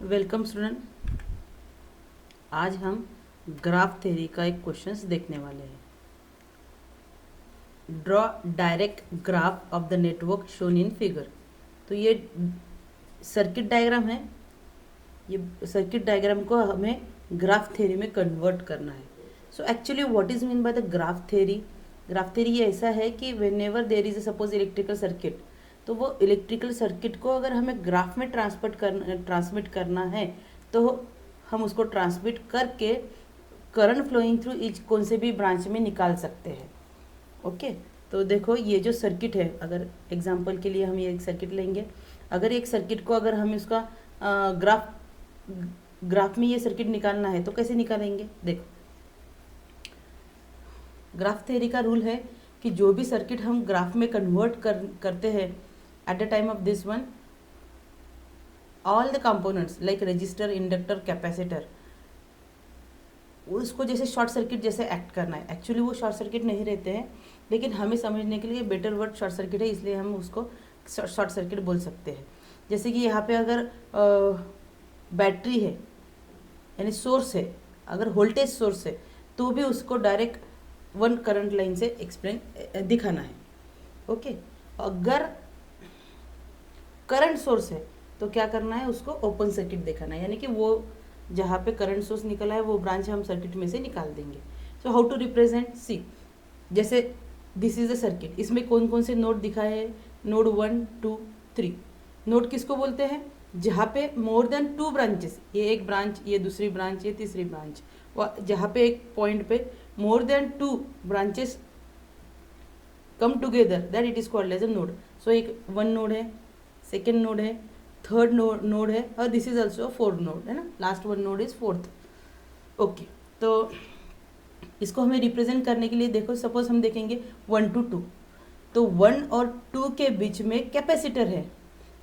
Welcome student. आज हम graph theory का एक क्वेश्चंस देखने वाले हैं। Draw direct graph of the network shown in figure. तो ये सर्किट डायग्राम है। ये सर्किट डायग्राम को हमें ग्राफ थ्योरी में कन्वर्ट करना है। So actually what is mean by the graph theory? Graph theory ये ऐसा है कि when ever there is suppose electrical circuit, तो वो इलेक्ट्रिकल सर्किट को अगर हमें ग्राफ में ट्रांसमिट करना है तो हम उसको ट्रांसमिट करके करंट फ्लोइंग थ्रू ईच कौन से भी ब्रांच में निकाल सकते हैं। ओके, तो देखो ये जो सर्किट है, अगर एग्जांपल के लिए हम ये एक सर्किट लेंगे। अगर एक सर्किट को अगर हम इसका ग्राफ में ये सर्किट निकालना है तो कैसे निकालेंगे? देखो, ग्राफ थ्योरी का रूल है कि जो भी सर्किट हम ग्राफ में कन्वर्ट करते हैं eight the time of this one, all the components like register, inductor, capacitor, उसको जैसे शॉर्ट सर्किट जैसे एक्ट करना है। एक्चुअली वो शॉर्ट सर्किट नहीं रहते हैं, लेकिन हमें समझने के लिए बेटर वर्ड शॉर्ट सर्किट है, इसलिए हम उसको शॉर्ट सर्किट बोल सकते हैं। जैसे कि यहाँ पे अगर बैटरी है यानी सोर्स है, अगर वोल्टेज सोर्स है तो भी उसको डायरेक्ट वन करंट लाइन से एक्सप्लेन दिखाना है। ओके, अगर करंट सोर्स है तो क्या करना है, उसको ओपन सर्किट दिखाना है, यानी कि वो जहाँ पे करंट सोर्स निकला है वो ब्रांच हम सर्किट में से निकाल देंगे। So how to represent? See, जैसे दिस इज अ सर्किट, इसमें कौन कौन से नोड दिखाए हैं? नोड 1, 2, 3। नोड किसको बोलते हैं? जहाँ पे मोर देन 2 ब्रांचेस, ये एक ब्रांच, ये दूसरी ब्रांच, ये तीसरी ब्रांच, जहाँ पे एक पॉइंट पे more than 2 branches come together, that it is called as a node. So एक 1 नोड है, सेकेंड नोड है, थर्ड नोड है, और this is also 4th node है ना, last 1 node is 4th। Okay, तो इसको हमें रिप्रेजेंट करने के लिए देखो, सपोज हम देखेंगे 1 to 2, तो 1 और 2 के बीच में कैपेसिटर है,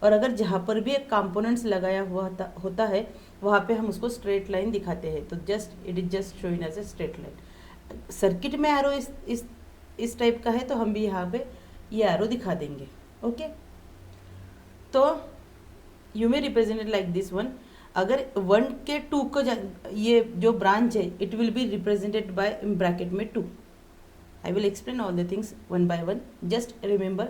और अगर जहाँ पर भी एक कंपोनेंट्स लगाया हुआ होता है वहाँ पे हम उसको स्ट्रेट लाइन दिखाते हैं। तो just it is just showing as a straight line. Circuit में एरो इस टाइप का है तो हम भी यहाँ पे ये एरो दिखा देंगे। ओके, तो you may represented like this one. अगर 1 के 2 को ये जो ब्रांच है it will be represented bye bracket में 2। I will explain all the things one by one, just remember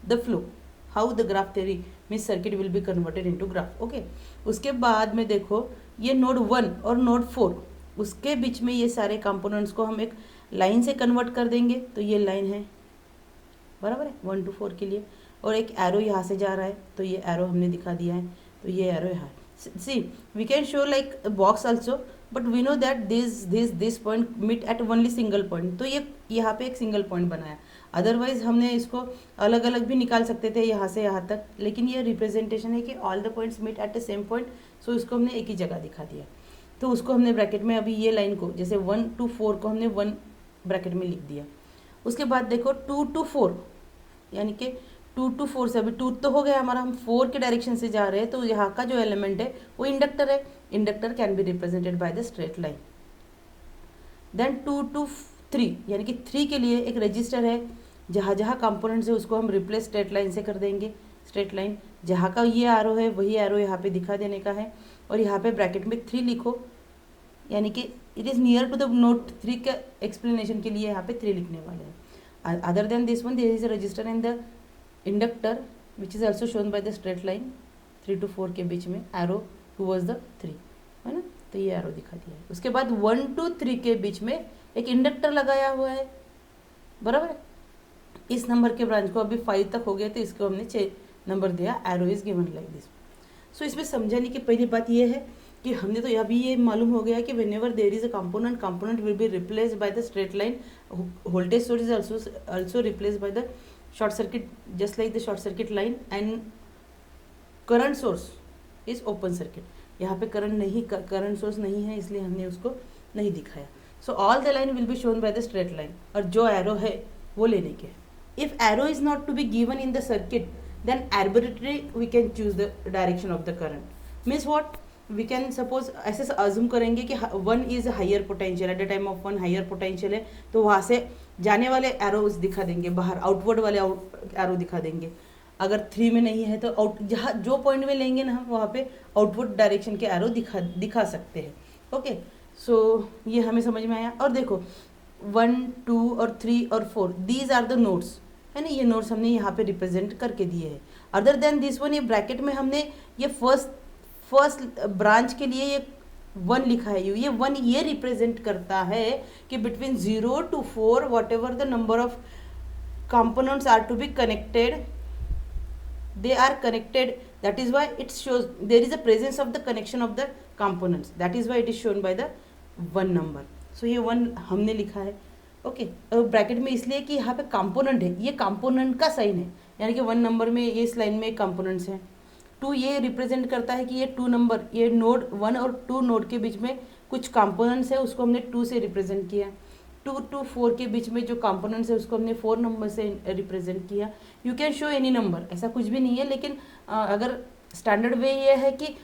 the flow, how the graph theory means circuit will be converted into graph. Okay, उसके बाद में देखो ये node 1 और node 4, उसके बीच में ये सारे कंपोनेंट्स को हम एक लाइन से कन्वर्ट कर देंगे। तो ये लाइन है, बराबर है, 1 to 4 के लिए, और एक एरो यहाँ से जा रहा है तो ये एरो हमने दिखा दिया है, तो ये एरो यहाँ। See, we can show like box also, but we know that this point meet at only single point. तो ये यहाँ पे एक सिंगल पॉइंट बनाया, अदरवाइज हमने इसको अलग अलग भी निकाल सकते थे यहाँ से यहाँ तक, लेकिन ये रिप्रेजेंटेशन है कि all the points meet at the same point, so इसको हमने एक ही जगह दिखा दिया। तो उसको हमने ब्रैकेट में, अभी ये लाइन को जैसे 1 to 4 को हमने 1 ब्रैकेट में लिख दिया। उसके बाद देखो 2 to 4, यानी कि 2 to 4 से, अभी 2 तो हो गया हमारा, हम 4 के डायरेक्शन से जा रहे हैं, तो यहाँ का जो एलिमेंट है वो इंडक्टर है। Inductor can be represented by the straight line. Then 2 to 3, यानी कि 3 के लिए एक रजिस्टर है, जहाँ जहाँ कंपोनेंट्स है उसको हम रिप्लेस स्ट्रेट लाइन से कर देंगे। स्ट्रेट लाइन जहाँ का ये एरो है वही एरो यहाँ पे दिखा देने का है, और यहाँ पे ब्रैकेट में 3 लिखो, यानी कि it is near to the node 3 का एक्सप्लेनेशन के लिए यहाँ पे 3 लिखने वाले हैं। Other than this one there is a resistor and the inductor which is also shown by the straight line, 3 to 4 के बीच में एरो टूवर्ड्स द 3 है ना, तो ये एरो दिखा दिया है। उसके बाद 1 to 3 के बीच में एक इंडक्टर लगाया हुआ है, बराबर है। इस नंबर के ब्रांच को अभी 5 तक हो गया तो इसको हमने 6 नंबर दिया, arrow is given like this. So इसमें समझाने की पहली बात ये है कि हमने तो अभी ये मालूम हो गया कि when ever there is a component will be replaced by the straight line, voltage source is also replaced by the short circuit, just like the short circuit line, and current source is open circuit. यहाँ पे current source नहीं है, इसलिए हमने उसको नहीं दिखाया। So all the line will be shown by the straight line, और जो एरो है वो लेने के। If arrow is not to be given in the circuit, then arbitrarily we can choose the direction of the current। means what, we can suppose ऐसे assume करेंगे कि 1 is higher potential, at the time of 1 higher potential है, तो वहाँ से जाने वाले arrows दिखा देंगे बाहर, आउटवर्ड वाले एरो दिखा देंगे। अगर 3 में नहीं है तो आउट, जहाँ जो पॉइंट में लेंगे ना हम वहाँ पे आउटपुट डायरेक्शन के एरो दिखा सकते हैं। ओके, सो ये हमें समझ में आया। और देखो 1, 2 और 3 और 4 दीज आर द नोड्स, है ना, ये नोड्स हमने यहाँ पे रिप्रेजेंट करके दिए हैं। अदर देन दिस वन, ये ब्रैकेट में हमने ये फर्स्ट ब्रांच के लिए ये 1 लिखा है, ये 1 ये रिप्रेजेंट करता है कि between 0 to 4 what ever the number of components are to be connected, they are connected, that is why it shows there is a presence of the connection of the components, that is why it is shown by the 1 number. so ये 1 हमने लिखा है। Okay, bracket में इसलिए कि यहाँ पे component है, ये कंपोनेंट का साइन है, यानी कि 1 नंबर में ये इस लाइन में कंपोनेंट्स हैं। 2 ये रिप्रेजेंट करता है कि ये 2 नंबर, ये नोड 1 और 2 नोड के बीच में कुछ कंपोनेंट्स है, उसको हमने 2 से रिप्रेजेंट किया। 2 to 4 के बीच में जो कंपोनेंट्स है उसको हमने 4 नंबर से रिप्रेजेंट किया। You can show any number, ऐसा कुछ भी नहीं है, लेकिन अगर स्टैंडर्ड वे ये है कि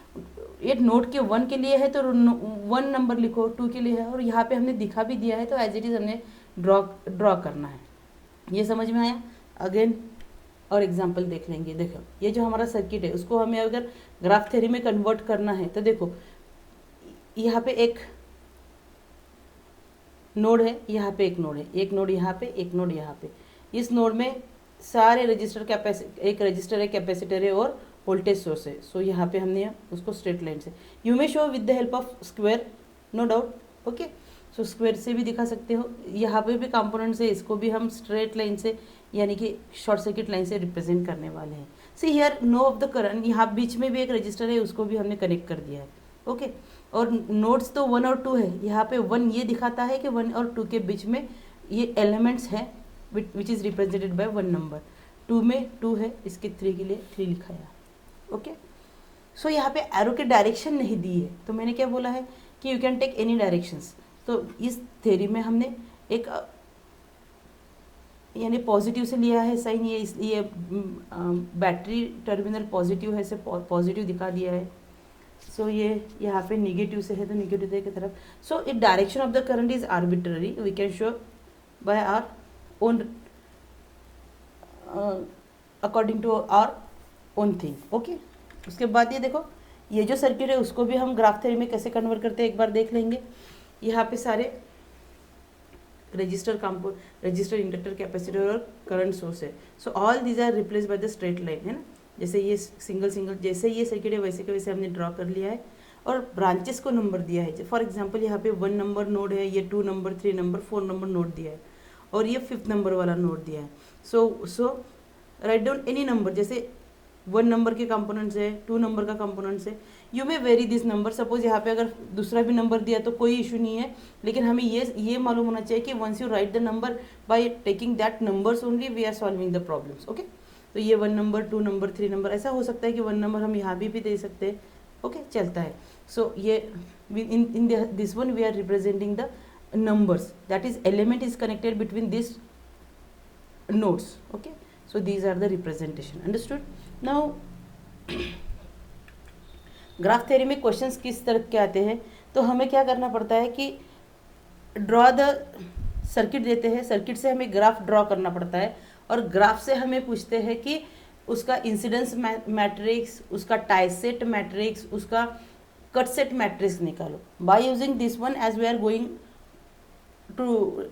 ये नोड के 1 के लिए है तो 1 नंबर लिखो, 2 के लिए है, और यहाँ पे हमने दिखा भी दिया है तो एज इट इज़ हमने ड्रॉ करना है। ये समझ में आया? अगेन और एग्जाम्पल देख लेंगे। देखो ये जो हमारा सर्किट है उसको हमें अगर ग्राफ थ्योरी में कन्वर्ट करना है तो देखो यहाँ पे एक नोड है, यहाँ पे एक नोड है, एक नोड यहाँ पे, एक नोड यहाँ पे। इस नोड में सारे रजिस्टर एक रजिस्टर है, कैपेसिटर है और वोल्टेज सोर्स है। सो यहाँ पे हमने उसको स्ट्रेट लाइन से, you may show with the help of square, no doubt. Okay, so square से भी दिखा सकते हो। यहाँ पे भी कंपोनेंट्स है, इसको भी हम स्ट्रेट लाइन से यानी कि शॉर्ट सर्किट लाइन से रिप्रेजेंट करने वाले हैं। See here no of the current, यहाँ बीच में भी एक रजिस्टर है, उसको भी हमने कनेक्ट कर दिया है। ओके, और नोड्स तो 1 और 2 है, यहाँ पे 1 ये दिखाता है कि 1 और 2 के बीच में ये एलिमेंट्स हैं which is represented by 1 number. 2 में 2 है, इसके 3 के लिए 3 लिखा है। ओके, सो यहाँ पे एरो के डायरेक्शन नहीं दी है, तो मैंने क्या बोला है कि you can take any directions. तो इस थ्योरी में हमने एक यानी पॉजिटिव से लिया है साइन, ये बैटरी टर्मिनल पॉजिटिव है, इसे पॉजिटिव दिखा दिया है। सो ये यहाँ पे निगेटिव से है तो निगेटिव की तरफ। So it direction of the current is arbitrary, we can show by our own according to our own thing. Okay, उसके बाद ये देखो ये जो सर्किट है उसको भी हम ग्राफ थ्योरी में कैसे कन्वर्ट करते हैं एक बार देख लेंगे। यहाँ पे सारे रजिस्टर, इंडक्टर, कैपेसिटर और करंट सोर्स है। So all these are replace by the straight line, है ना। जैसे ये सिंगल जैसे ये सर्किट है वैसे के वैसे हमने ड्रॉ कर लिया है और ब्रांचेस को नंबर दिया है। फॉर एग्जांपल यहाँ पे 1 नंबर नोड है, ये 2 नंबर, 3 नंबर, 4 नंबर नोड दिया है और ये 5th नंबर वाला नोड दिया है। सो राइट डाउन एनी नंबर, जैसे 1 नंबर के कंपोनेंट्स है, 2 नंबर का कंपोनेंट्स है, you may very this number. Suppose यहाँ पे अगर दूसरा भी नंबर दिया तो कोई इशू नहीं है, लेकिन हमें ये मालूम होना चाहिए कि once you write the number by taking that numbers only we are solving the problems. Okay, तो ये 1 नंबर, 2 नंबर, 3 नंबर, ऐसा हो सकता है कि 1 नंबर हम यहाँ भी दे सकते हैं। ओके, चलता है। सो ये in this one we are representing the numbers, that is element is connected between these nodes. Okay, so these are the representation, understood? Now graph theory में क्वेश्चंस किस तरह के आते हैं, तो हमें क्या करना पड़ता है कि ड्रॉ द सर्किट देते हैं, सर्किट से हमें ग्राफ ड्रॉ करना पड़ता है और ग्राफ से हमें पूछते हैं कि उसका इंसिडेंस मैट्रिक्स, उसका टाइसेट मैट्रिक्स, उसका कट सेट मैट्रिक्स निकालो। By using this one as we are going to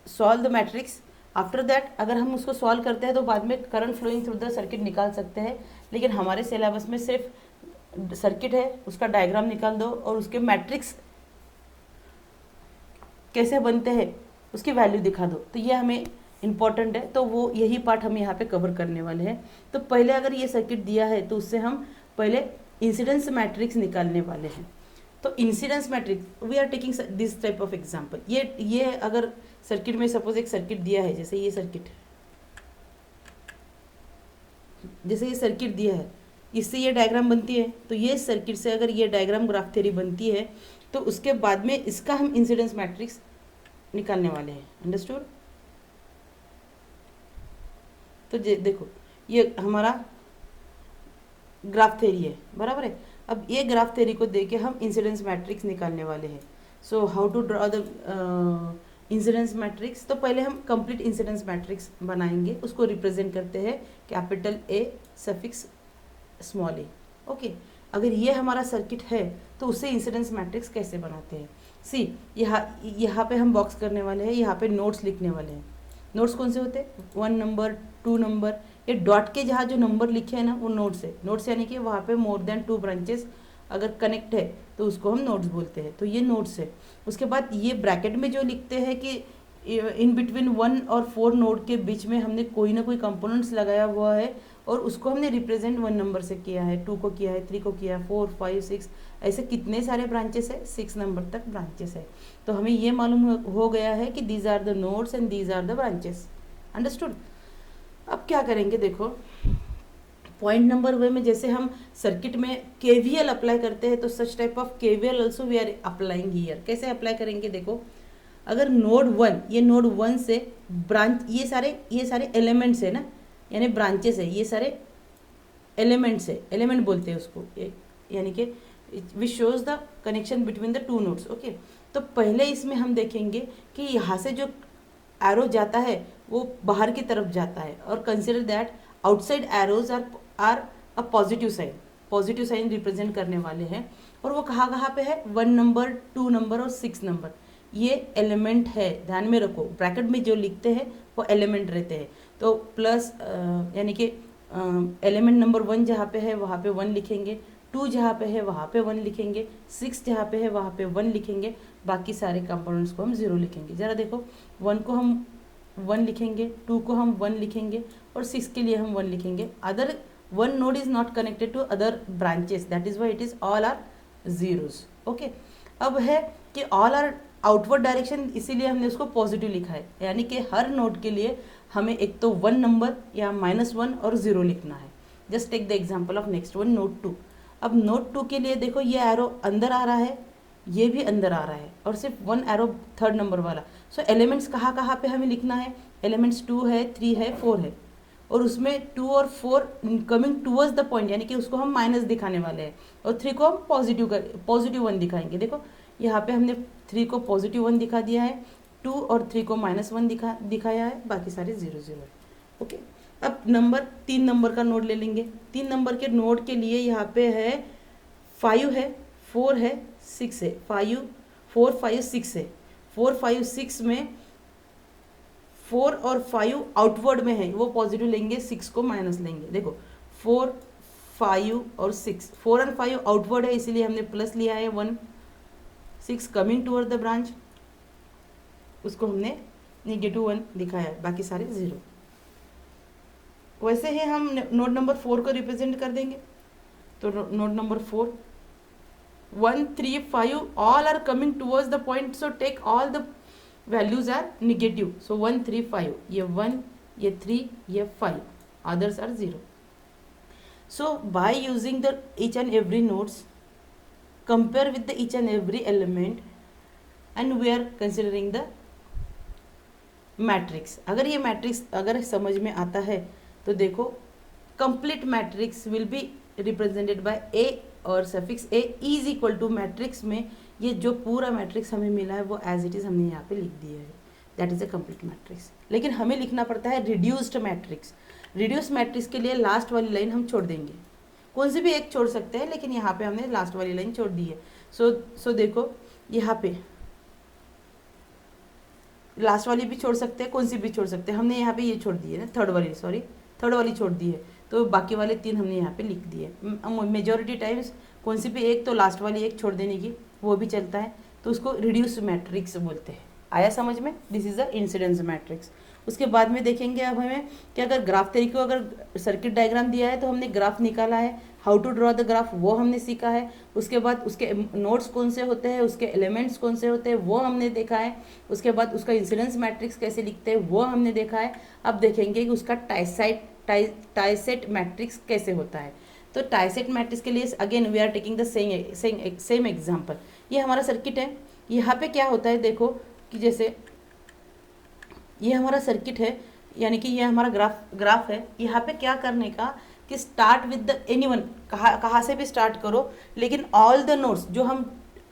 solve the matrix, after that अगर हम उसको सॉल्व करते हैं तो बाद में current flowing through the circuit निकाल सकते हैं, लेकिन हमारे सिलेबस में सिर्फ सर्किट है, उसका डायग्राम निकाल दो और उसके मैट्रिक्स कैसे बनते हैं उसकी वैल्यू दिखा दो, तो ये हमें इम्पॉर्टेंट है। तो वो यही पार्ट हम यहाँ पे कवर करने वाले हैं। तो पहले अगर ये सर्किट दिया है तो उससे हम पहले इंसिडेंस मैट्रिक्स निकालने वाले हैं। तो incidence matrix we are taking this type of example. ये अगर सर्किट में सपोज एक सर्किट दिया है, जैसे ये सर्किट दिया है, इससे ये डायग्राम बनती है, तो ये सर्किट से अगर ये डायग्राम ग्राफ थ्योरी बनती है तो उसके बाद में इसका हम इंसिडेंस मैट्रिक्स निकालने वाले हैं, अंडरस्टूड? तो देखो ये हमारा ग्राफ थ्योरी है, बराबर है। अब ये ग्राफ थ्योरी को देके हम इंसिडेंस मैट्रिक्स निकालने वाले हैं। So how to draw the incidence matrix, तो पहले हम कंप्लीट इंसिडेंस मैट्रिक्स बनाएंगे, उसको रिप्रेजेंट करते हैं capital A suffix small A. Okay, अगर ये हमारा सर्किट है तो उससे इंसिडेंस मैट्रिक्स कैसे बनाते हैं। सी, यहाँ पे हम बॉक्स करने वाले हैं, यहाँ पे नोट्स लिखने वाले हैं। नोट्स कौन से होते हैं, 1 नंबर 2 नंबर, ये डॉट के जहाँ जो नंबर लिखे हैं ना वो नोट्स है। नोट्स यानी कि वहाँ पे मोर देन 2 ब्रांचेस अगर कनेक्ट है तो उसको हम नोट्स बोलते हैं, तो ये नोट्स है। उसके बाद ये ब्रैकेट में जो लिखते हैं कि इन बिटवीन 1 और 4 नोड के बीच में हमने कोई ना कोई कंपोनेंट्स लगाया हुआ है और उसको हमने रिप्रेजेंट 1 नंबर से किया है, 2 को किया है, 3 को किया है, 4 5 6, ऐसे कितने सारे ब्रांचेस है, 6 नंबर तक ब्रांचेस है। तो हमें ये मालूम हो गया है कि these are the nodes and these are the branches. Understood. अब क्या करेंगे, देखो पॉइंट नंबर वे में जैसे हम सर्किट में केवीएल अप्लाई करते हैं तो such type of KVL also we are applying here. कैसे अप्लाई करेंगे, देखो अगर नोड 1, ये नोड 1 से ब्रांच, ये सारे एलिमेंट्स है ना, यानी ब्रांचेस है, ये सारे एलिमेंट्स है, एलिमेंट बोलते हैं उसको, यानी कि which shows the connection between the 2 nodes. Okay, तो पहले इसमें हम देखेंगे कि यहाँ से जो एरो जाता है वो बाहर की तरफ जाता है, और consider that outside arrows are a positive sign represent करने वाले हैं, और वो कहाँ पे है, 1 नंबर 2 नंबर और 6 नंबर, ये एलिमेंट है, ध्यान में रखो। ब्रैकेट में जो लिखते हैं वो एलिमेंट रहते हैं, तो प्लस यानी कि एलिमेंट नंबर 1 जहाँ पे है वहाँ पे 1 लिखेंगे, 2 जहाँ पे है वहाँ पे 1 लिखेंगे, 6 जहाँ पे है वहाँ पे 1 लिखेंगे, बाकी सारे कंपोनेंट्स को हम 0 लिखेंगे। ज़रा देखो, 1 को हम 1 लिखेंगे, 2 को हम 1 लिखेंगे, और 6 के लिए हम 1 लिखेंगे। Other 1 node is not connected to other branches, that is why it is all are zeros. Okay, अब है कि ऑल आर आउटवर्ड डायरेक्शन, इसीलिए हमने उसको पॉजिटिव लिखा है, यानी कि हर नोड के लिए हमें एक तो 1 नंबर या -1 और 0 लिखना है। Just take the example of next one, node 2। अब नोड 2 के लिए देखो, ये एरो अंदर आ रहा है, ये भी अंदर आ रहा है, और सिर्फ 1 एरो 3rd नंबर वाला। सो एलिमेंट्स कहाँ पे हमें लिखना है, एलिमेंट्स 2 है, 3 है, 4 है, और उसमें 2 और 4 कमिंग टूवर्ड्स द पॉइंट, यानी कि उसको हम माइनस दिखाने वाले हैं, और 3 को हम पॉजिटिव 1 दिखाएंगे। देखो यहाँ पे हमने 3 को पॉजिटिव 1 दिखा दिया है, 2 और 3 को -1 दिखाया है, बाकी सारे 0 0 है। ओके, अब नंबर 3 नंबर का नोड ले लेंगे। 3 नंबर के नोड के लिए यहाँ पे है 5 है, 4 है, 6 है, 4 5 6 है। 4 5 6 में 4 और 5 आउटवर्ड में है, वो पॉजिटिव लेंगे, 6 को माइनस लेंगे। देखो 4 5 और 6, 4 और 5 आउटवर्ड है, इसीलिए हमने प्लस लिया है 1। 6 कमिंग टूवर्ड द ब्रांच, उसको हमने -1 दिखाया है, बाकी सारे 0। वैसे ही हम नोड नंबर 4 को रिप्रेजेंट कर देंगे। तो node number 4, 1 3 5 all are coming towards the point, so take all the values are negative. So 1 3 5, ये 1, ये 3, ये 5, others are 0। So by using the each and every nodes, compare with the each and every element, and we are considering the matrix. अगर ये matrix अगर समझ में आता है तो देखो, complete matrix will be represented by A और suffix A is equal to, matrix में ये जो पूरा मैट्रिक्स हमें मिला है वो एज इट इज़ हमने यहाँ पे लिख दिया है, that is a complete matrix. लेकिन हमें लिखना पड़ता है रिड्यूस्ड मैट्रिक्स। रिड्यूस मैट्रिक्स के लिए लास्ट वाली लाइन हम छोड़ देंगे, कौन सी भी एक छोड़ सकते हैं, लेकिन यहाँ पे हमने लास्ट वाली लाइन छोड़ दी है। सो देखो, यहाँ पे लास्ट वाली भी छोड़ सकते हैं, कौन सी भी छोड़ सकते हैं, हमने यहाँ पे ये छोड़ दी है ना, थर्ड वाली छोड़ दी है, तो बाकी वाले 3 हमने यहाँ पे लिख दिए। मेजॉरिटी टाइम्स कौन सी भी एक, तो लास्ट वाली एक छोड़ देने की, वो भी चलता है, तो उसको रिड्यूस मैट्रिक्स बोलते हैं। आया समझ में, this is the incidence matrix. उसके बाद में देखेंगे अब हमें कि अगर ग्राफ तरीके को, अगर सर्किट डायग्राम दिया है तो हमने ग्राफ निकाला है, how to draw the graph वो हमने सीखा है। उसके बाद उसके नोड्स कौन से होते हैं, उसके एलिमेंट्स कौन से होते हैं वो हमने देखा है। उसके बाद उसका इंसिडेंस मैट्रिक्स कैसे लिखते हैं वो हमने देखा है। अब देखेंगे कि उसका टाइसेट मैट्रिक्स कैसे होता है। तो टाइसेट मैट्रिक्स के लिए again we are taking the same example. ये हमारा सर्किट है, यहाँ पे क्या होता है देखो, कि जैसे ये हमारा सर्किट है, यानी कि ये हमारा ग्राफ है। यहाँ पे क्या करने का कि स्टार्ट विद द एनीवन, कहाँ से भी स्टार्ट करो, लेकिन ऑल द नोड्स जो हम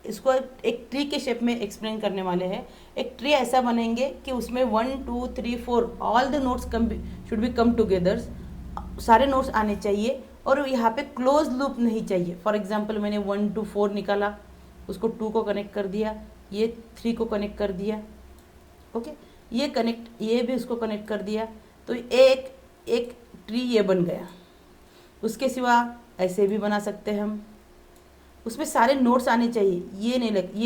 इसको एक ट्री के शेप में एक्सप्लेन करने वाले हैं। एक ट्री ऐसा बनेंगे कि उसमें 1 2 3 4 all the notes should be come together, सारे नोट्स आने चाहिए और यहाँ पे क्लोज लूप नहीं चाहिए। फॉर एग्जाम्पल मैंने 1 2 4 निकाला, उसको 2 को कनेक्ट कर दिया, ये 3 को कनेक्ट कर दिया, ओके, ये भी उसको कनेक्ट कर दिया, तो एक एक ट्री ये बन गया। उसके सिवा ऐसे भी बना सकते हैं हम, उसमें सारे नोट्स आने चाहिए, ये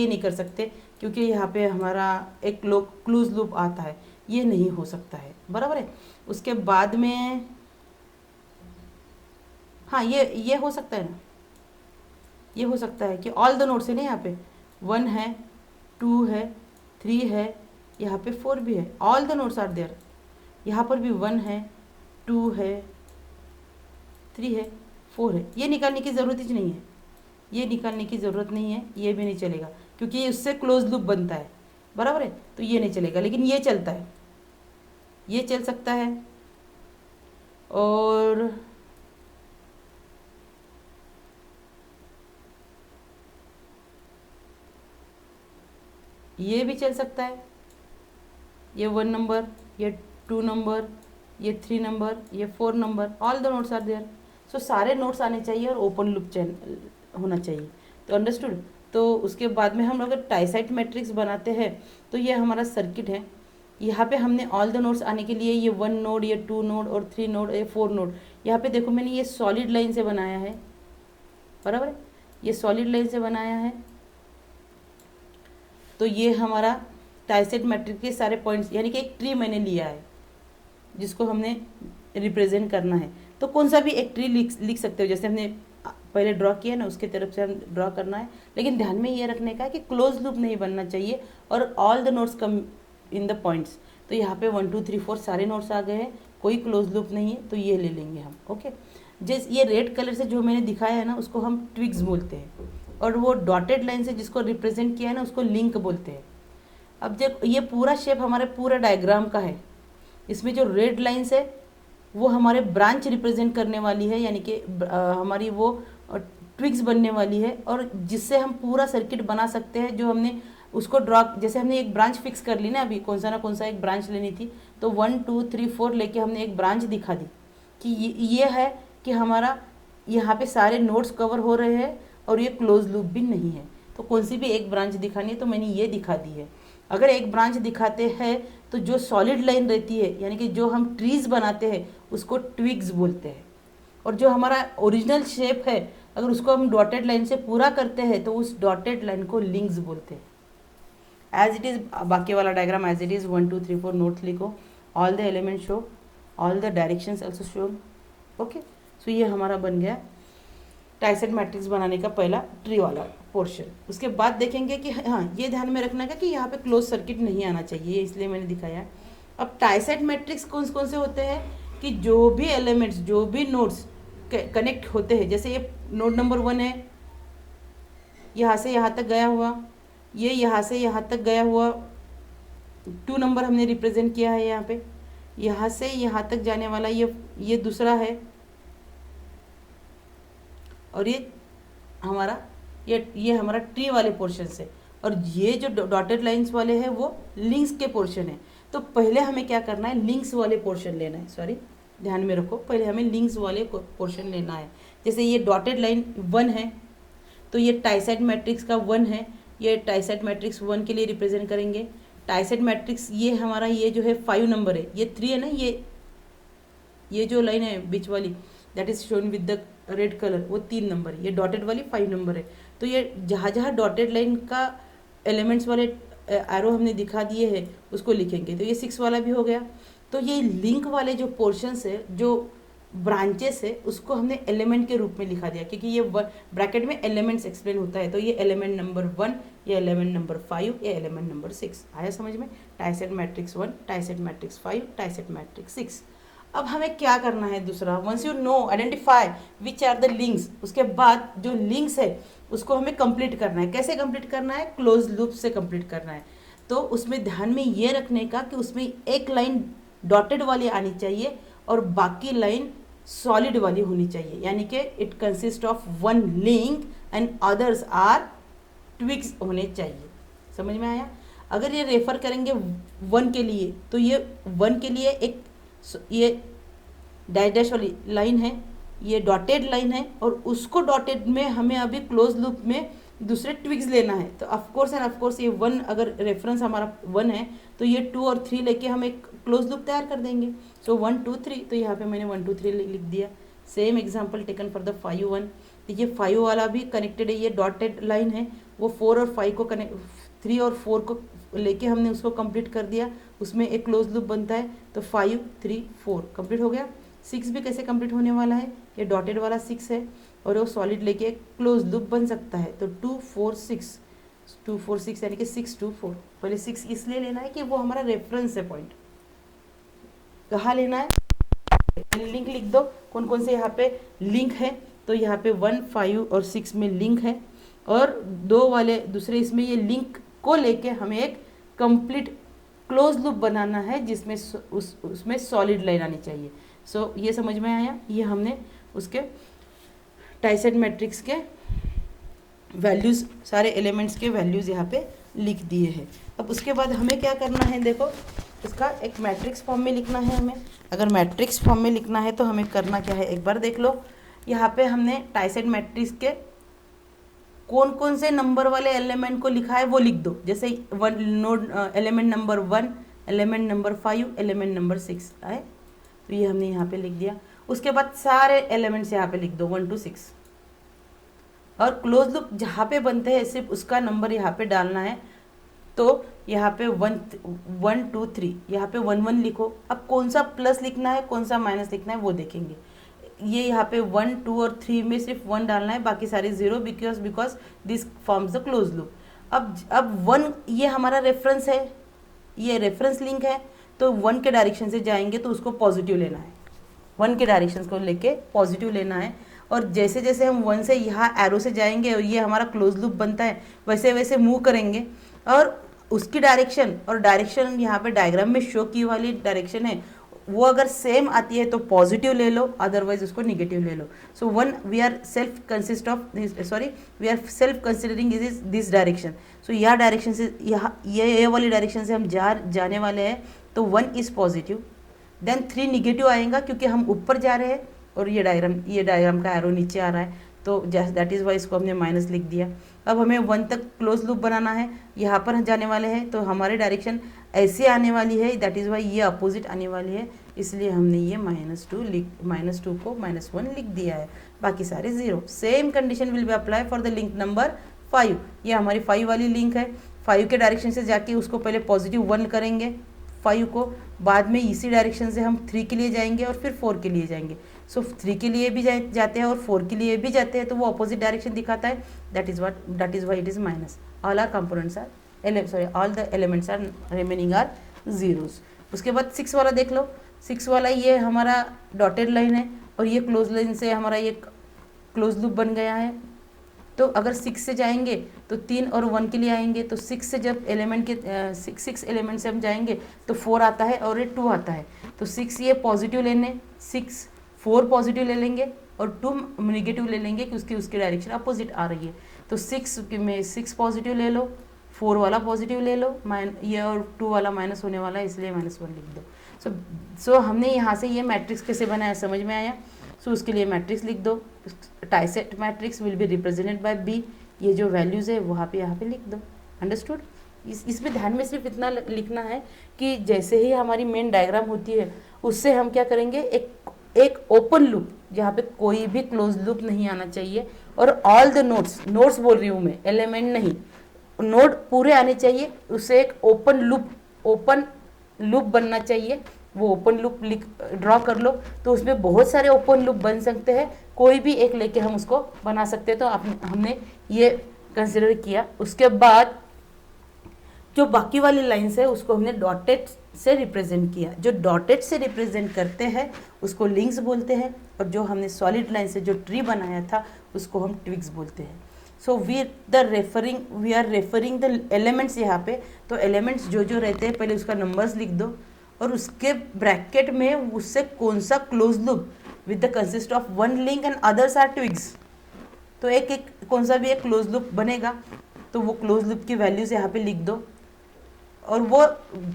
नहीं कर सकते क्योंकि यहाँ पे हमारा एक क्लोज लूप आता है, ये नहीं हो सकता है, बराबर है। उसके बाद में हाँ ये हो सकता है ना, ये हो सकता है कि ऑल द नोट्स है ना, यहाँ पे 1 है, 2 है, 3 है, यहाँ पे 4 भी है, all the nodes are there. यहाँ पर भी 1 है, 2 है, 3 है, 4 है, ये निकालने की ज़रूरत ही नहीं है, ये निकालने की ज़रूरत नहीं है, ये भी नहीं चलेगा क्योंकि उससे क्लोज लूप बनता है, बराबर है, तो ये नहीं चलेगा। लेकिन ये चलता है, ये चल सकता है, और ये भी चल सकता है, ये 1 नंबर, ये 2 नंबर, ये 3 नंबर, ये 4 number, all the nodes are there. So सारे नोट्स आने चाहिए और ओपन लूप होना चाहिए, तो अंडरस्टूड। तो उसके बाद में हम लोग टाइसाइट मैट्रिक्स बनाते हैं, तो ये हमारा सर्किट है। यहाँ पे हमने ऑल द नोट्स आने के लिए ये 1 नोड, ये 2 नोड और 3 नोड, ये 4 नोड, यहाँ पे देखो मैंने ये सॉलिड लाइन से बनाया है, बराबर है, ये सॉलिड लाइन से बनाया है। तो ये हमारा टाइसाइट मैट्रिक्स के सारे पॉइंट्स, यानी कि एक ट्री मैंने लिया है जिसको हमने रिप्रेजेंट करना है। तो कौन सा भी एक ट्री लिख सकते हो, जैसे हमने पहले ड्रॉ किया ना, उसके तरफ से हम ड्रॉ करना है। लेकिन ध्यान में ये रखने का है कि क्लोज लूप नहीं बनना चाहिए और all the notes come in the points. तो यहाँ पे 1 2 3 4 सारे नोट्स आ गए हैं, कोई क्लोज लूप नहीं है, तो ये ले लेंगे हम, ओके। जैसे ये रेड कलर से जो मैंने दिखाया है ना, उसको हम ट्विग्स बोलते हैं, और वो डॉटेड लाइन से जिसको रिप्रेजेंट किया है ना, उसको लिंक बोलते हैं। अब जब ये पूरा शेप हमारे पूरा डायग्राम का है, इसमें जो रेड लाइन्स है वो हमारे ब्रांच रिप्रेजेंट करने वाली है, यानी कि हमारी वो ट्विग्स बनने वाली है, और जिससे हम पूरा सर्किट बना सकते हैं। जो हमने उसको ड्रॉ, जैसे हमने एक ब्रांच फिक्स कर ली ना, अभी कौन सा एक ब्रांच लेनी थी, तो 1 2 3 4 लेके हमने एक ब्रांच दिखा दी कि ये है कि हमारा यहाँ पे सारे नोट्स कवर हो रहे हैं और ये क्लोज लूप भी नहीं है। तो कौन सी भी एक ब्रांच दिखानी है, तो मैंने ये दिखा दी है। अगर एक ब्रांच दिखाते हैं तो जो सॉलिड लाइन रहती है, यानी कि जो हम ट्रीज बनाते हैं, उसको ट्विग्स बोलते हैं। और जो हमारा ओरिजिनल शेप है, अगर उसको हम डॉटेड लाइन से पूरा करते हैं तो उस डॉटेड लाइन को लिंक्स बोलते हैं। एज इट इज़, बाकी वाला diagram as it is 1 2 3 4 nodes लिखो, all the element show, all the directions also shown, okay. So ये हमारा बन गया टाइसाइट मैट्रिक्स बनाने का पहला ट्री वाला पोर्शन। उसके बाद देखेंगे कि हाँ, ये ध्यान में रखना है कि यहाँ पे क्लोज सर्किट नहीं आना चाहिए, इसलिए मैंने दिखाया। अब टाइसाइट मैट्रिक्स कौन से होते हैं कि जो भी एलिमेंट्स, जो भी नोड्स कनेक्ट होते हैं, जैसे ये नोड नंबर 1 है, यहाँ से यहाँ तक गया हुआ, ये यहाँ से यहाँ तक गया हुआ, 2 नंबर हमने रिप्रेजेंट किया है यहाँ पे, यहाँ से यहाँ तक जाने वाला ये दूसरा है, और ये हमारा ट्री वाले पोर्शन से, और ये जो डॉटेड लाइंस वाले हैं वो लिंक्स के पोर्शन है। तो पहले हमें क्या करना है, लिंक्स वाले पोर्शन लेना है, सॉरी ध्यान में रखो, पहले हमें लिंक्स वाले पोर्शन लेना है। जैसे ये डॉटेड लाइन 1 है, तो ये टाइसाइट मैट्रिक्स का 1 है, ये टाइसाइट मैट्रिक्स 1 के लिए रिप्रेजेंट करेंगे। टाइसाइट मैट्रिक्स ये हमारा ये जो है 5 नंबर है, ये 3 है ना, ये जो लाइन है बीच वाली, that is shown with the red colour, वो 3 नंबर है, ये डॉटेड वाली 5 नंबर है। तो ये जहाँ डॉटेड लाइन का एलिमेंट्स वाले एरो हमने दिखा दिए हैं उसको लिखेंगे। तो ये 6 वाला भी हो गया। तो ये लिंक वाले जो पोर्शंस है, जो ब्रांचेस है, उसको हमने एलिमेंट के रूप में लिखा दिया, क्योंकि ये ब्रैकेट में एलिमेंट्स एक्सप्लेन होता है। तो ये एलिमेंट नंबर 1, ये एलिमेंट नंबर 5, ये एलिमेंट नंबर 6। आया समझ में? Tie set matrix 1, tie set matrix 5, tie set matrix 6। अब हमें क्या करना है दूसरा, once you know identify which are the links, उसके बाद जो लिंक्स है उसको हमें कंप्लीट करना है। कैसे कंप्लीट करना है? क्लोज लूप से कंप्लीट करना है। तो उसमें ध्यान में ये रखने का कि उसमें एक लाइन डॉटेड वाली आनी चाहिए और बाकी लाइन सॉलिड वाली होनी चाहिए, यानी कि it consist of 1 link and others are twigs होने चाहिए। समझ में आया? अगर ये रेफर करेंगे 1 के लिए तो ये 1 के लिए एक ये डैश डैश वाली लाइन है, ये डॉटेड लाइन है, और उसको डॉटेड में हमें अभी क्लोज लूप में दूसरे ट्विग्स लेना है। तो ऑफकोर्स एंड ऑफकोर्स ये 1, अगर रेफरेंस हमारा 1 है तो ये 2 और 3 लेके हम एक क्लोज लूप तैयार कर देंगे। सो 1 2 3, तो यहाँ पे मैंने 1 2 3 लिख दिया। Same example taken for the 5 1। तो ये 5 वाला भी कनेक्टेड है, ये डॉटेड लाइन है, वो 4 और 5 को कनेक्ट 3 और 4 को लेके हमने उसको कंप्लीट कर दिया, उसमें एक क्लोज लूप बनता है। तो 5 3 4 कंप्लीट हो गया। 6 भी कैसे कंप्लीट होने वाला है? ये डॉटेड वाला 6 है और वो सॉलिड लेके एक क्लोज लूप बन सकता है। तो 2 4 6 2 4 6 यानी कि 6 2 4। पहले 6 इसलिए लेना है कि वो हमारा रेफरेंस है पॉइंट। कहाँ लेना है? लिंक लिख दो, कौन कौन से यहाँ पे लिंक है। तो यहाँ पे 1 5 और 6 में लिंक है, और 2 वाले दूसरे इसमें ये लिंक को लेके हमें एक कंप्लीट क्लोज लूप बनाना है जिसमें उसमें सॉलिड लाइन आनी चाहिए। सो ये समझ में आया? ये हमने उसके टाइसेट मैट्रिक्स के वैल्यूज़, सारे एलिमेंट्स के वैल्यूज़ यहाँ पे लिख दिए हैं। अब उसके बाद हमें क्या करना है, देखो इसका एक मैट्रिक्स फॉर्म में लिखना है हमें। अगर मैट्रिक्स फॉर्म में लिखना है तो हमें करना क्या है, एक बार देख लो। यहाँ पे हमने टाइसेट मैट्रिक्स के कौन कौन से नंबर वाले एलिमेंट को लिखा है वो लिख दो। जैसे node element number 1, element number 5, element number 6 आए, तो ये हमने यहाँ पे लिख दिया। उसके बाद सारे एलिमेंट्स यहाँ पे लिख दो 1 to 6, और क्लोज लूप जहाँ पे बनते हैं सिर्फ उसका नंबर यहाँ पे डालना है। तो यहाँ पे 1 2 3, यहाँ पे 1 1 लिखो। अब कौन सा प्लस लिखना है कौन सा माइनस लिखना है वो देखेंगे। ये यहाँ पे 1 2 और 3 में सिर्फ 1 डालना है, बाकी सारे 0, because this forms the close loop. अब 1 ये हमारा रेफरेंस है, ये रेफरेंस लिंक है, तो 1 के डायरेक्शन से जाएंगे तो उसको पॉजिटिव लेना है, 1 के डायरेक्शन को लेके पॉजिटिव लेना है। और जैसे जैसे हम 1 से यहाँ एरो से जाएंगे और ये हमारा क्लोज लूप बनता है, वैसे वैसे मूव करेंगे, और उसकी डायरेक्शन और डायरेक्शन यहाँ पे डायग्राम में शो की वाली डायरेक्शन है, वो अगर सेम आती है तो पॉजिटिव ले लो, अदरवाइज उसको निगेटिव ले लो। So we are self considering this direction. So यह डायरेक्शन से यहाँ ये वाली डायरेक्शन से हम जाने वाले हैं, तो 1 इज पॉजिटिव, देन 3 निगेटिव आएगा क्योंकि हम ऊपर जा रहे हैं और ये डायग्राम का एरो नीचे आ रहा है, तो दैट इज़ वाई इसको हमने माइनस लिख दिया। अब हमें 1 तक क्लोज लूप बनाना है, यहाँ पर जाने वाले हैं तो हमारी डायरेक्शन ऐसे आने वाली है, दैट इज़ वाई ये अपोजिट आने वाली है, इसलिए हमने ये -2 को -1 लिख दिया है, बाकी सारे 0। Same condition will be apply for the link number 5। ये हमारी 5 वाली लिंक है, 5 के डायरेक्शन से जाके उसको पहले पॉजिटिव 1 करेंगे 5 को, बाद में इसी डायरेक्शन से हम 3 के लिए जाएंगे और फिर 4 के लिए जाएंगे। सो 3 के लिए भी जाते हैं और 4 के लिए भी जाते हैं, तो वो अपोजिट डायरेक्शन दिखाता है, that is why it is minus. All are components are all the elements are remaining are zeros. उसके बाद 6 वाला देख लो। 6 वाला ये हमारा डॉटेड लाइन है और ये क्लोज लाइन से हमारा ये क्लोज लूप बन गया है। तो अगर 6 से जाएंगे तो 3 और 1 के लिए आएंगे, तो 6 से जब एलिमेंट के 6 एलिमेंट से हम जाएंगे तो 4 आता है और ये 2 आता है, तो 6 ये पॉजिटिव लेने, 4 पॉजिटिव ले लेंगे और 2 निगेटिव ले लेंगे क्योंकि उसकी डायरेक्शन अपोजिट आ रही है। तो 6 में 6 पॉजिटिव ले लो, 4 वाला पॉजिटिव ले लो, ये और 2 वाला माइनस होने वाला है, इसलिए -1 लिख दो। सो हमने यहाँ से ये मैट्रिक्स कैसे बनाया समझ में आया। सो उसके लिए मैट्रिक्स लिख दो, टाइसेट matrix will be represented by B, ये जो वैल्यूज़ है वहाँ पे यहाँ पे लिख दो। अंडरस्टूड? इसमें ध्यान में सिर्फ इतना लिखना है कि जैसे ही हमारी मेन डायग्राम होती है उससे हम क्या करेंगे, एक ओपन लूप जहाँ पे कोई भी क्लोज लूप नहीं आना चाहिए, और ऑल द नोड्स बोल रही हूँ मैं, एलिमेंट नहीं, नोड पूरे आने चाहिए, उससे एक ओपन लूप बनना चाहिए। वो ओपन लूप ड्रॉ कर लो, तो उसमें बहुत सारे ओपन लूप बन सकते हैं, कोई भी एक लेके हम उसको बना सकते हैं। तो हमने ये कंसिडर किया। उसके बाद जो बाकी वाली लाइन्स है उसको हमने डॉटेड से रिप्रेजेंट किया। जो डॉटेड से रिप्रेजेंट करते हैं उसको लिंक्स बोलते हैं, और जो हमने सॉलिड लाइन से जो ट्री बनाया था उसको हम ट्विग्स बोलते हैं। So we are referring the elements यहाँ पे। तो एलिमेंट्स जो रहते हैं पहले उसका नंबर्स लिख दो, और उसके ब्रैकेट में उससे कौन सा close loop with the consist of 1 link and others are twigs. तो एक कौन सा भी एक क्लोज लूप बनेगा तो वो क्लोज लूप की वैल्यूज यहाँ पे लिख दो, और वो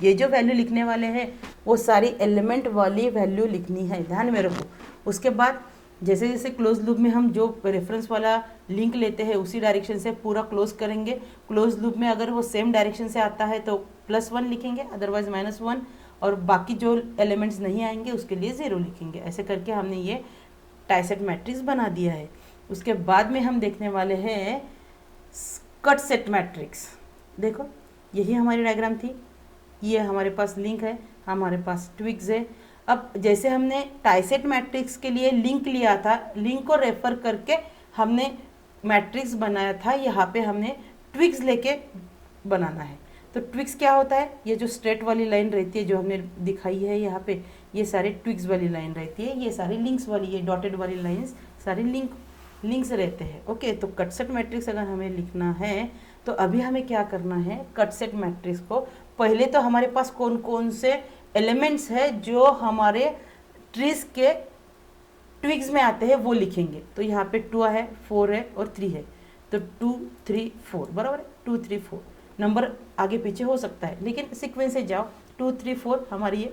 ये जो वैल्यू लिखने वाले हैं वो सारी एलिमेंट वाली वैल्यू लिखनी है, ध्यान में रखो। उसके बाद जैसे जैसे क्लोज लूप में हम जो रेफरेंस वाला लिंक लेते हैं उसी डायरेक्शन से पूरा क्लोज करेंगे। क्लोज लूप में अगर वो सेम डायरेक्शन से आता है तो +1 लिखेंगे, अदरवाइज -1, और बाकी जो एलिमेंट्स नहीं आएंगे उसके लिए 0 लिखेंगे। ऐसे करके हमने ये टाइसेट मैट्रिक्स बना दिया है। उसके बाद में हम देखने वाले हैं कट सेट मैट्रिक्स। देखो यही हमारी डायग्राम थी, ये हमारे पास लिंक है, हमारे पास ट्विग्स है। अब जैसे हमने टाइसेट मैट्रिक्स के लिए लिंक लिया था, लिंक को रेफर करके हमने मैट्रिक्स बनाया था, यहाँ पे हमने ट्विग्स लेके बनाना है। तो ट्विग्स क्या होता है, ये जो स्ट्रेट वाली लाइन रहती है जो हमने दिखाई है यहाँ पे, ये सारे ट्विग्स वाली लाइन रहती है, ये सारी लिंक्स वाली, ये डॉटेड वाली लाइंस सारे लिंक्स रहते हैं। ओके, तो कट सेट मैट्रिक्स अगर हमें लिखना है तो अभी हमें क्या करना है, कट सेट मैट्रिक्स को पहले तो हमारे पास कौन कौन से एलिमेंट्स है जो हमारे ट्रीज के ट्विग्स में आते हैं वो लिखेंगे। तो यहाँ पे 2 है, 4 है और 3 है, तो 2 3 4 बराबर है। 2 3 4 नंबर आगे पीछे हो सकता है लेकिन सीक्वेंस से जाओ। 2 3 4 हमारी ये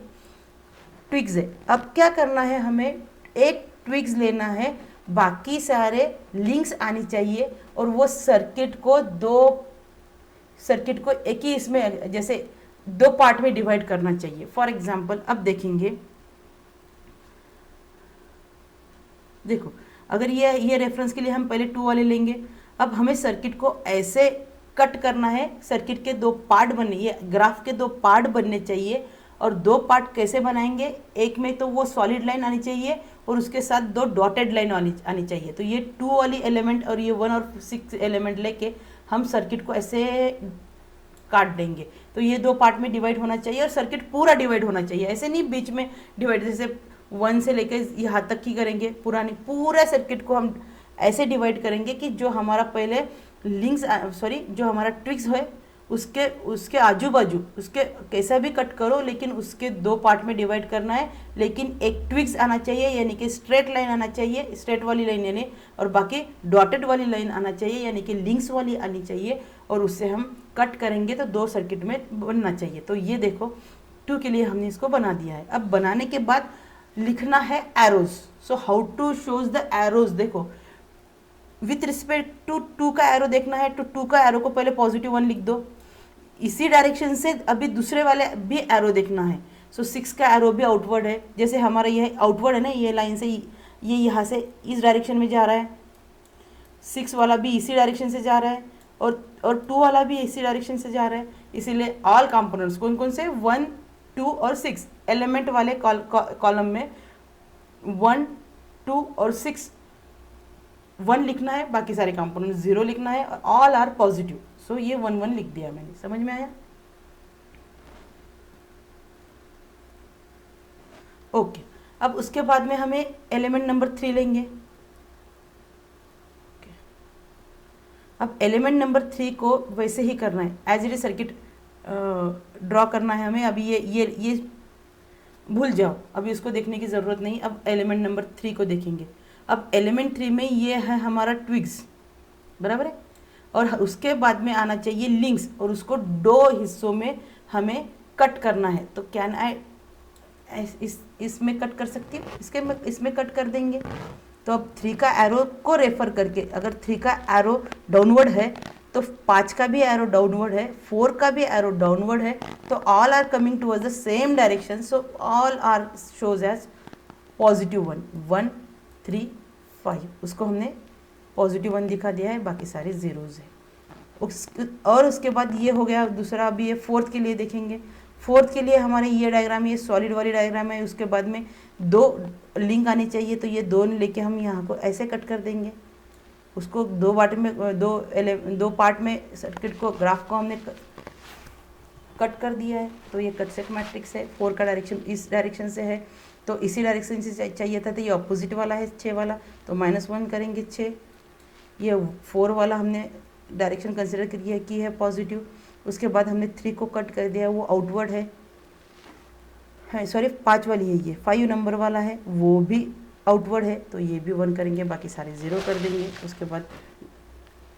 ट्विग्स है। अब क्या करना है, हमें एक ट्विग्स लेना है, बाकी सारे लिंक्स आनी चाहिए, और वो सर्किट को एक ही इसमें जैसे 2 पार्ट में डिवाइड करना चाहिए। फॉर एग्जाम्पल अब देखेंगे, देखो अगर ये रेफरेंस के लिए हम पहले 2 वाले लेंगे। अब हमें सर्किट को ऐसे कट करना है, सर्किट के 2 पार्ट बनने, ये ग्राफ के 2 पार्ट बनने चाहिए। और 2 पार्ट कैसे बनाएंगे, एक में तो वो सॉलिड लाइन आनी चाहिए और उसके साथ 2 डॉटेड लाइन आनी चाहिए। तो ये 2 वाली एलिमेंट और ये 1 और 6 एलिमेंट लेके हम सर्किट को ऐसे काट देंगे। तो ये 2 पार्ट में डिवाइड होना चाहिए और सर्किट पूरा डिवाइड होना चाहिए, ऐसे नहीं बीच में डिवाइड, जैसे 1 से लेकर यहाँ तक ही करेंगे, पूरा सर्किट को हम ऐसे डिवाइड करेंगे कि जो हमारा पहले जो हमारा ट्विग्स है उसके आजू बाजू उसके कैसा भी कट करो, लेकिन उसके 2 पार्ट में डिवाइड करना है। लेकिन एक ट्विग्स आना चाहिए, यानी कि स्ट्रेट लाइन आना चाहिए, स्ट्रेट वाली लाइन यानी, और बाकी डॉटेड वाली लाइन आना चाहिए, यानी कि लिंक्स वाली आनी चाहिए, और उससे हम कट करेंगे तो 2 सर्किट में बनना चाहिए। तो ये देखो 2 के लिए हमने इसको बना दिया है। अब बनाने के बाद लिखना है arrows. So how to shows the arrows, देखो विथ रिस्पेक्ट टू 2 का एरो देखना है तो 2 का एरो को पहले +1 लिख दो। इसी डायरेक्शन से अभी दूसरे वाले भी एरो देखना है। सो 6 का एरो भी आउटवर्ड है, जैसे हमारा यह आउटवर्ड है ना, ये लाइन से ये यहाँ से इस डायरेक्शन में जा रहा है, 6 वाला भी इसी डायरेक्शन से जा रहा है, और 2 वाला भी इसी डायरेक्शन से जा रहा है। इसीलिए ऑल कंपोनेंट्स कौन कौन से, 1 2 और 6 एलिमेंट वाले कॉलम में 1 2 और 6 1 लिखना है, बाकी सारे कंपोनेंट 0 लिखना है, और ऑल आर पॉजिटिव। सो ये 1 1 लिख दिया मैंने, समझ में आया? ओके, अब उसके बाद में हमें एलिमेंट नंबर 3 लेंगे। अब एलिमेंट नंबर 3 को वैसे ही करना है, as it is circuit draw करना है हमें। अभी ये भूल जाओ, अभी उसको देखने की ज़रूरत नहीं। अब एलिमेंट नंबर 3 को देखेंगे। अब एलिमेंट 3 में ये है हमारा ट्विग्स, बराबर है, और उसके बाद में आना चाहिए लिंक्स, और उसको 2 हिस्सों में हमें कट करना है। तो कैन आई इसमें कट कर सकती हूँ, इसमें कट कर देंगे। तो अब 3 का एरो को रेफर करके, अगर 3 का एरो डाउनवर्ड है तो 5 का भी एरो डाउनवर्ड है, 4 का भी एरो डाउनवर्ड है, तो all are coming towards the same direction. So all are shows as +1 1 3 5, उसको हमने +1 दिखा दिया है, बाकी सारे ज़ीरोज़ है। और उसके बाद ये हो गया दूसरा। अभी ये 4th के लिए देखेंगे। 4th के लिए हमारे ये डायग्राम, ये सॉलिड वाली डायग्राम है, उसके बाद में 2 लिंक आनी चाहिए, तो ये 2 लेके हम यहाँ को ऐसे कट कर देंगे। उसको 2 पार्ट में सर्किट को, ग्राफ को हमने कट कर दिया है। तो ये कट सेट मैट्रिक्स है। 4 का डायरेक्शन इस डायरेक्शन से है, तो इसी डायरेक्शन से चाहिए था, तो ये ऑपोजिट वाला है 6 वाला, तो -1 करेंगे 6। ये 4 वाला हमने डायरेक्शन कंसिडर की है पॉजिटिव। उसके बाद हमने 3 को कट कर दिया, वो आउटवर्ड है, सॉरी 5 वाली है, ये 5 नंबर वाला है, वो भी आउटवर्ड है, तो ये भी 1 करेंगे, बाकी सारे 0 कर देंगे। उसके बाद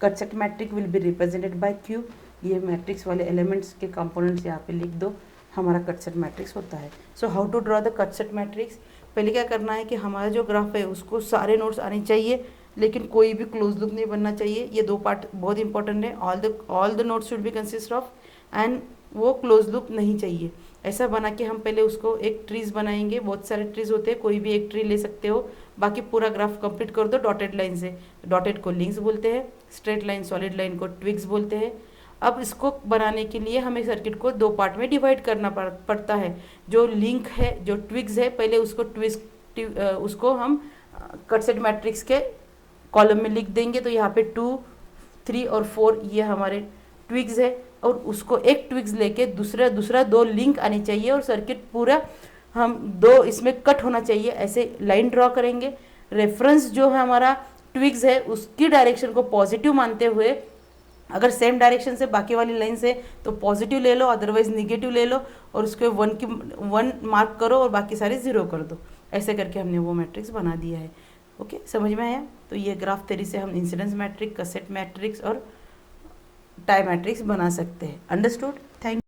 cut set matrix will be represented bye Q. ये मैट्रिक्स वाले एलिमेंट्स के कंपोनेंट्स यहाँ पे लिख दो, हमारा कट सेट मैट्रिक्स होता है। So how to draw the cut set matrix, पहले क्या करना है कि हमारा जो ग्राफ है उसको सारे नोड्स आने चाहिए, लेकिन कोई भी क्लोज लूप नहीं बनना चाहिए। ये दो पार्ट बहुत इंपॉर्टेंट है, all the nodes should be consist of, and वो क्लोज लूप नहीं चाहिए। ऐसा बना के हम पहले उसको एक ट्रीज बनाएंगे, बहुत सारे ट्रीज होते हैं, कोई भी एक ट्री ले सकते हो। बाकी पूरा ग्राफ कंप्लीट कर दो डॉटेड लाइन से। डॉटेड को लिंक्स बोलते हैं, स्ट्रेट लाइन सॉलिड लाइन को ट्विग्स बोलते हैं। अब इसको बनाने के लिए हमें सर्किट को दो पार्ट में डिवाइड करना पड़ता है। जो लिंक है, जो ट्विग्स है, पहले उसको हम कट सेट मैट्रिक्स के कॉलम में लिख देंगे। तो यहाँ पे 2, 3 और 4 ये हमारे ट्विग्स है, और उसको एक ट्विग्स लेके दूसरा 2 लिंक आनी चाहिए, और सर्किट पूरा हम 2 इसमें कट होना चाहिए। ऐसे लाइन ड्रॉ करेंगे। रेफरेंस जो है हमारा ट्विग्स है उसकी डायरेक्शन को पॉजिटिव मानते हुए, अगर सेम डायरेक्शन से बाकी वाली लाइन से तो पॉजिटिव ले लो, अदरवाइज निगेटिव ले लो, और उसके 1 मार्क करो और बाकी सारे 0 कर दो। ऐसे करके हमने वो मैट्रिक्स बना दिया है। ओके, समझ में आया? तो ये ग्राफ थ्योरी से हम इंसिडेंस मैट्रिक्स, कसेट मैट्रिक्स और टाई मैट्रिक्स बना सकते हैं। अंडरस्टूड? थैंक